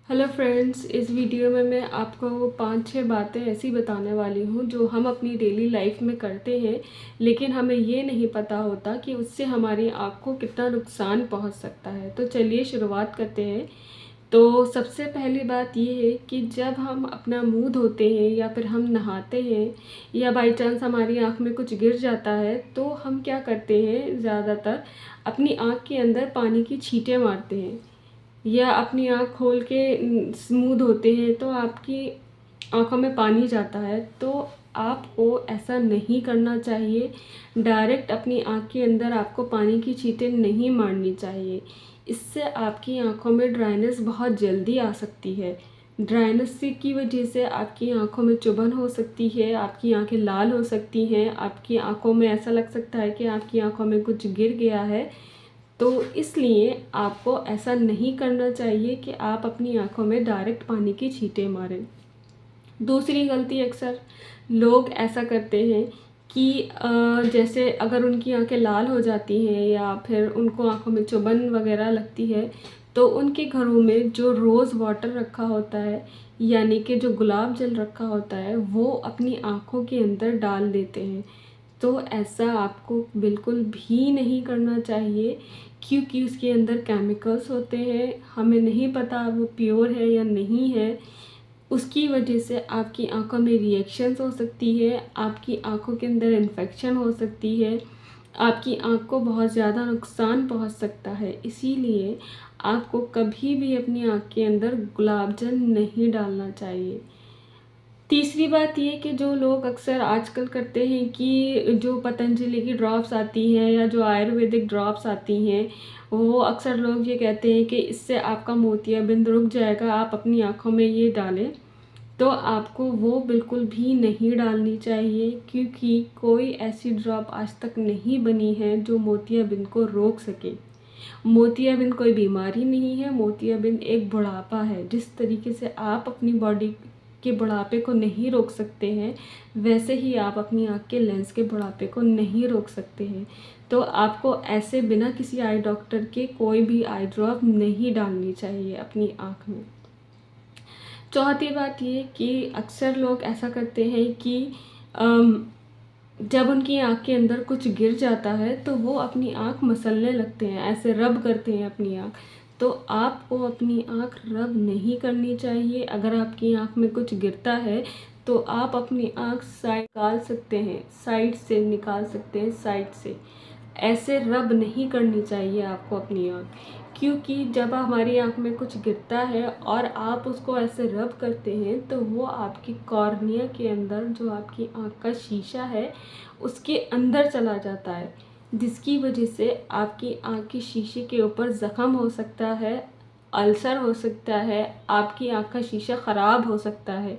Hello friends, इस video में मैं आपको 5-6 बातें ऐसी बताने वाली हूँ जो हम अपनी डेली लाइफ में करते हैं, लेकिन हमें ये नहीं पता होता कि उससे हमारी आँख को कितना नुकसान पहुँच सकता है। तो चलिए शुरुआत करते हैं। तो सबसे पहली बात ये है कि जब हम अपना मुँह धोते हैं या फिर हम नहाते हैं या बाई चांस हमारी आँख में कुछ गिर जाता है, तो हम क्या करते हैं, ज़्यादातर अपनी आँख के अंदर पानी की छींटे मारते हैं या अपनी आँख खोल के मुँह धोते हैं तो आपकी आँखों में पानी जाता है। तो आपको ऐसा नहीं करना चाहिए। डायरेक्ट अपनी आँख के अंदर आपको पानी की छींटे नहीं मारनी चाहिए। इससे आपकी आँखों में ड्राइनेस बहुत जल्दी आ सकती है। ड्राइनेस की वजह से आपकी आँखों में चुभन हो सकती है, आपकी आँखें लाल हो सकती हैं, आपकी आँखों में ऐसा लग सकता है कि आपकी आँखों में कुछ गिर गया है। तो इसलिए आपको ऐसा नहीं करना चाहिए कि आप अपनी आँखों में डायरेक्ट पानी की छींटे मारें। दूसरी गलती अक्सर लोग ऐसा करते हैं कि जैसे अगर उनकी आँखें लाल हो जाती हैं या फिर उनको आँखों में चुभन वगैरह लगती है, तो उनके घरों में जो रोज़ वाटर रखा होता है, यानी कि जो गुलाब जल रखा होता है, वो अपनी आँखों के अंदर डाल देते हैं। तो ऐसा आपको बिल्कुल भी नहीं करना चाहिए, क्योंकि उसके अंदर केमिकल्स होते हैं, हमें नहीं पता वो प्योर है या नहीं है। उसकी वजह से आपकी आँखों में रिएक्शंस हो सकती है, आपकी आँखों के अंदर इन्फेक्शन हो सकती है, आपकी आँख को बहुत ज़्यादा नुकसान पहुंच सकता है। इसीलिए आपको कभी भी अपनी आँख के अंदर गुलाब जल नहीं डालना चाहिए। तीसरी बात ये कि जो लोग अक्सर आजकल करते हैं कि जो पतंजलि की ड्रॉप्स आती हैं या जो आयुर्वेदिक ड्रॉप्स आती हैं, वो अक्सर लोग ये कहते हैं कि इससे आपका मोतियाबिंद रुक जाएगा, आप अपनी आँखों में ये डालें। तो आपको वो बिल्कुल भी नहीं डालनी चाहिए, क्योंकि कोई ऐसी ड्रॉप आज तक नहीं बनी है जो मोतियाबिंद को रोक सके। मोतियाबिंद कोई बीमारी नहीं है, मोतियाबिंद एक बुढ़ापा है। जिस तरीके से आप अपनी बॉडी के बुढ़ापे को नहीं रोक सकते हैं, वैसे ही आप अपनी आँख के लेंस के बुढ़ापे को नहीं रोक सकते हैं। तो आपको ऐसे बिना किसी आई डॉक्टर के कोई भी आई ड्रॉप नहीं डालनी चाहिए अपनी आँख में। चौथी बात ये कि अक्सर लोग ऐसा करते हैं कि जब उनकी आँख के अंदर कुछ गिर जाता है तो वो अपनी आँख मसलने लगते हैं, ऐसे रब करते हैं अपनी आँख। तो आपको अपनी आँख रब नहीं करनी चाहिए। अगर आपकी आँख में कुछ गिरता है तो आप अपनी आँख साइड निकाल सकते हैं, साइड से निकाल सकते हैं, साइड से। ऐसे रब नहीं करनी चाहिए आपको अपनी आँख, क्योंकि जब हमारी आँख में कुछ गिरता है और आप उसको ऐसे रब करते हैं तो वो आपकी कॉर्निया के अंदर, जो आपकी आँख का शीशा है, उसके अंदर चला जाता है, जिसकी वजह से आपकी आँख के शीशे के ऊपर ज़ख़म हो सकता है, अल्सर हो सकता है, आपकी आँख का शीशा ख़राब हो सकता है।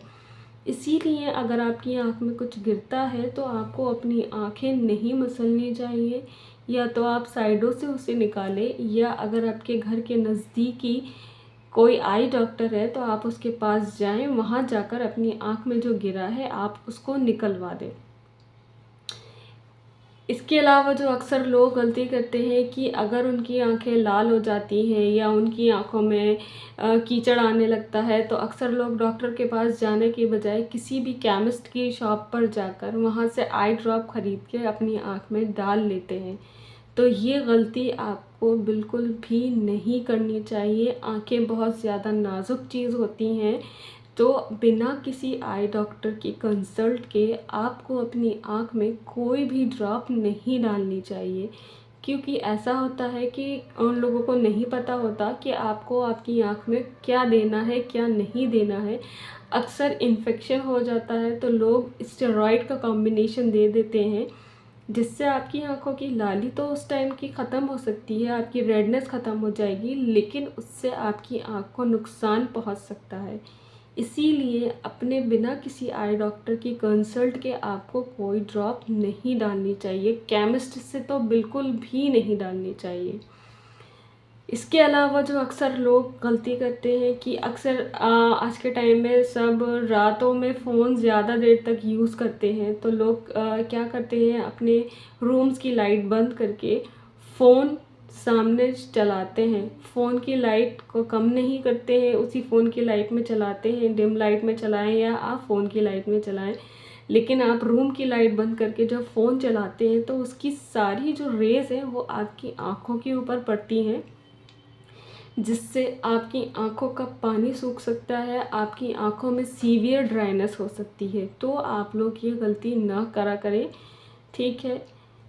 इसीलिए अगर आपकी आँख में कुछ गिरता है तो आपको अपनी आँखें नहीं मसलनी चाहिए, या तो आप साइडों से उसे निकालें, या अगर आपके घर के नज़दीकी कोई आई डॉक्टर है तो आप उसके पास जाएं, वहाँ जाकर अपनी आँख में जो गिरा है आप उसको निकलवा दें। इसके अलावा जो अक्सर लोग गलती करते हैं कि अगर उनकी आंखें लाल हो जाती हैं या उनकी आंखों में कीचड़ आने लगता है, तो अक्सर लोग डॉक्टर के पास जाने के बजाय किसी भी केमिस्ट की शॉप पर जाकर वहां से आई ड्रॉप ख़रीद के अपनी आंख में डाल लेते हैं। तो ये गलती आपको बिल्कुल भी नहीं करनी चाहिए। आंखें बहुत ज़्यादा नाजुक चीज़ होती हैं, तो बिना किसी आई डॉक्टर की कंसल्ट के आपको अपनी आँख में कोई भी ड्रॉप नहीं डालनी चाहिए, क्योंकि ऐसा होता है कि उन लोगों को नहीं पता होता कि आपको आपकी आँख में क्या देना है, क्या नहीं देना है। अक्सर इन्फेक्शन हो जाता है तो लोग स्टेरॉइड का कॉम्बिनेशन दे देते हैं, जिससे आपकी आँखों की लाली तो उस टाइम की ख़त्म हो सकती है, आपकी रेडनेस ख़त्म हो जाएगी, लेकिन उससे आपकी आँख को नुकसान पहुँच सकता है। इसीलिए अपने बिना किसी आई डॉक्टर की कंसल्ट के आपको कोई ड्रॉप नहीं डालनी चाहिए, केमिस्ट से तो बिल्कुल भी नहीं डालनी चाहिए। इसके अलावा जो अक्सर लोग गलती करते हैं कि अक्सर आज के टाइम में सब रातों में फ़ोन ज़्यादा देर तक यूज़ करते हैं, तो लोग क्या करते हैं, अपने रूम्स की लाइट बंद करके फ़ोन सामने चलाते हैं, फ़ोन की लाइट को कम नहीं करते हैं, उसी फ़ोन की लाइट में चलाते हैं, डिम लाइट में चलाएं या आप फ़ोन की लाइट में चलाएं, लेकिन आप रूम की लाइट बंद करके जब फ़ोन चलाते हैं तो उसकी सारी जो रेज़ हैं वो आपकी आँखों के ऊपर पड़ती हैं, जिससे आपकी आँखों का पानी सूख सकता है, आपकी आँखों में सीवियर ड्राइनेस हो सकती है। तो आप लोग ये गलती ना करा करें, ठीक है।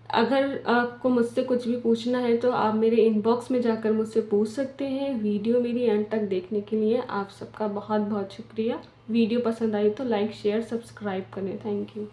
अगर आपको मुझसे कुछ भी पूछना है तो आप मेरे इनबॉक्स में जाकर मुझसे पूछ सकते हैं। वीडियो मेरी एंड तक देखने के लिए आप सबका बहुत बहुत शुक्रिया। वीडियो पसंद आई तो लाइक शेयर सब्सक्राइब करें। Thank you.